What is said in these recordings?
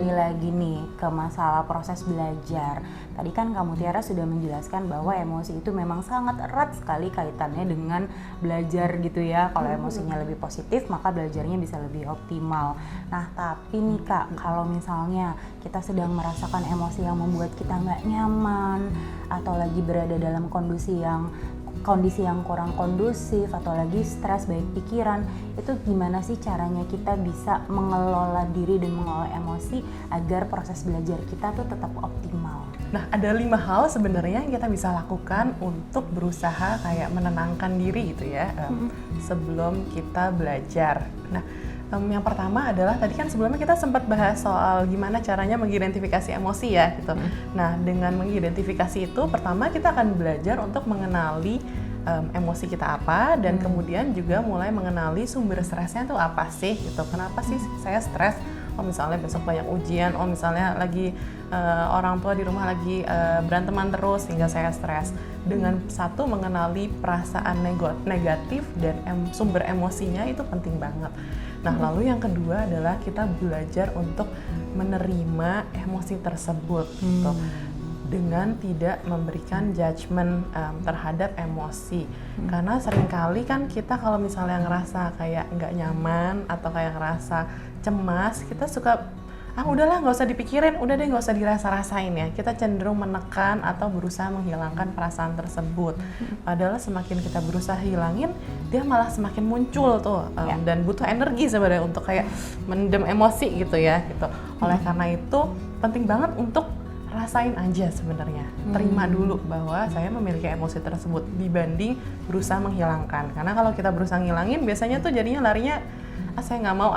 kembali lagi nih ke masalah proses belajar. Tadi kan kamu Tiara sudah menjelaskan bahwa emosi itu memang sangat erat sekali kaitannya dengan belajar gitu ya. Kalau emosinya lebih positif maka belajarnya bisa lebih optimal. Nah tapi nih Kak, kalau misalnya kita sedang merasakan emosi yang membuat kita nggak nyaman atau lagi berada dalam kondisi yang kurang kondusif atau lagi stres baik pikiran, itu gimana sih caranya kita bisa mengelola diri dan mengelola emosi agar proses belajar kita tuh tetap optimal? Nah, ada 5 hal sebenarnya yang kita bisa lakukan untuk berusaha kayak menenangkan diri gitu ya, sebelum kita belajar. Nah, yang pertama adalah tadi kan sebelumnya kita sempat bahas soal gimana caranya mengidentifikasi emosi ya gitu. Nah, dengan mengidentifikasi itu pertama kita akan belajar untuk mengenali emosi kita apa dan kemudian juga mulai mengenali sumber stresnya tuh apa sih gitu. Kenapa sih saya stres? Oh misalnya besok banyak ujian, oh misalnya lagi orang tua di rumah lagi beranteman terus sehingga saya stres. Dengan satu mengenali perasaan negatif dan sumber emosinya itu penting banget. Nah lalu yang kedua adalah kita belajar untuk menerima emosi tersebut gitu, dengan tidak memberikan judgement terhadap emosi. Karena seringkali kan kita kalau misalnya ngerasa kayak nggak nyaman atau kayak ngerasa cemas, kita suka udahlah nggak usah dipikirin, udah deh nggak usah dirasa-rasain ya. Kita cenderung menekan atau berusaha menghilangkan perasaan tersebut. Padahal semakin kita berusaha hilangin, dia malah semakin muncul tuh dan butuh energi sebenarnya untuk kayak mendem emosi gitu ya gitu. Oleh karena itu penting banget untuk rasain aja sebenarnya, terima dulu bahwa saya memiliki emosi tersebut dibanding berusaha menghilangkan. Karena kalau kita berusaha ngilangin, biasanya tuh jadinya larinya saya nggak mau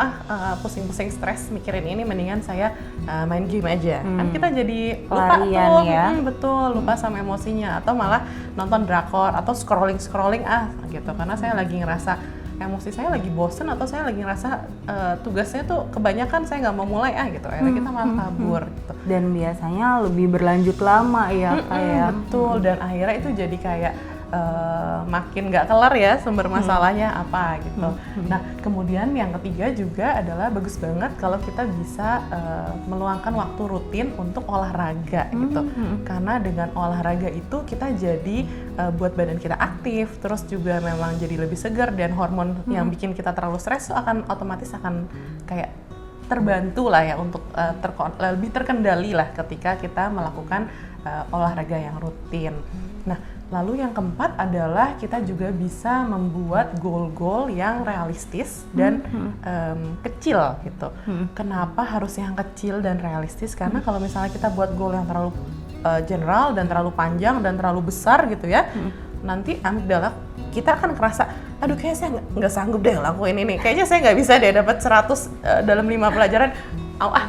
pusing-pusing stres mikirin ini, mendingan saya main game aja. Kan kita jadi lupa tuh, betul, lupa sama emosinya, atau malah nonton drakor atau scrolling gitu. Karena saya lagi ngerasa emosi saya lagi bosen atau saya lagi ngerasa tugasnya tuh kebanyakan, saya nggak mau mulai gitu. Akhirnya kita malah kabur gitu. Dan biasanya lebih berlanjut lama ya kayak betul, dan akhirnya itu jadi kayak makin nggak kelar ya sumber masalahnya apa gitu. Nah kemudian yang ketiga juga adalah bagus banget kalau kita bisa meluangkan waktu rutin untuk olahraga gitu. Karena dengan olahraga itu kita jadi buat badan kita aktif, terus juga memang jadi lebih segar, dan hormon yang bikin kita terlalu stres akan otomatis akan kayak terbantu lah ya untuk lebih terkendali lah ketika kita melakukan olahraga yang rutin. Nah lalu yang keempat adalah kita juga bisa membuat goal-goal yang realistis dan kecil gitu. Kenapa harus yang kecil dan realistis? Karena kalau misalnya kita buat goal yang terlalu general dan terlalu panjang dan terlalu besar gitu ya, nanti amigdala kita akan kerasa, aduh kayaknya saya nggak sanggup deh lakuin ini. Kayaknya saya nggak bisa deh dapat 100 dalam 5 pelajaran.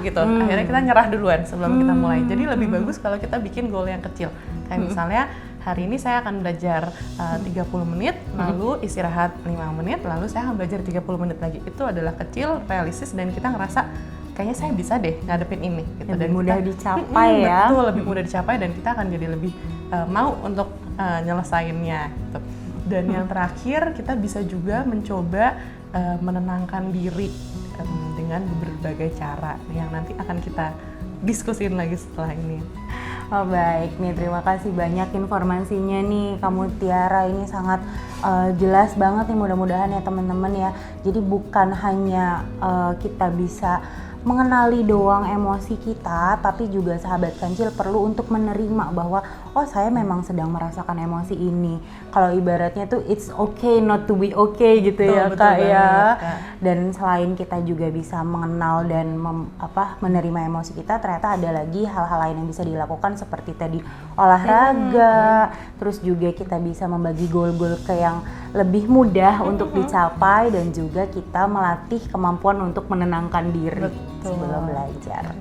Gitu. Akhirnya kita nyerah duluan sebelum kita mulai. Jadi lebih bagus kalau kita bikin goal yang kecil. Kayak misalnya hari ini saya akan belajar 30 menit, lalu istirahat 5 menit, lalu saya akan belajar 30 menit lagi. Itu adalah kecil, realistis, dan kita ngerasa kayaknya saya bisa deh ngadepin ini. Gitu. Lebih dan mudah kita, dicapai ya. Betul, lebih mudah dicapai dan kita akan jadi lebih mau untuk nyelesainnya. Gitu. Dan yang terakhir kita bisa juga mencoba menenangkan diri dengan berbagai cara yang nanti akan kita diskusin lagi setelah ini. Oh baik nih, terima kasih banyak informasinya nih kamu Tiara, ini sangat jelas banget nih, mudah-mudahan ya teman-teman ya. Jadi bukan hanya kita bisa mengenali doang emosi kita, tapi juga sahabat kancil perlu untuk menerima bahwa oh saya memang sedang merasakan emosi ini. Kalau ibaratnya tuh it's okay not to be okay gitu ya Kak ya. Dan selain kita juga bisa mengenal dan menerima emosi kita, ternyata ada lagi hal-hal lain yang bisa dilakukan seperti tadi olahraga, terus juga kita bisa membagi goal-goal ke yang lebih mudah untuk dicapai, dan juga kita melatih kemampuan untuk menenangkan diri sebelum belajar.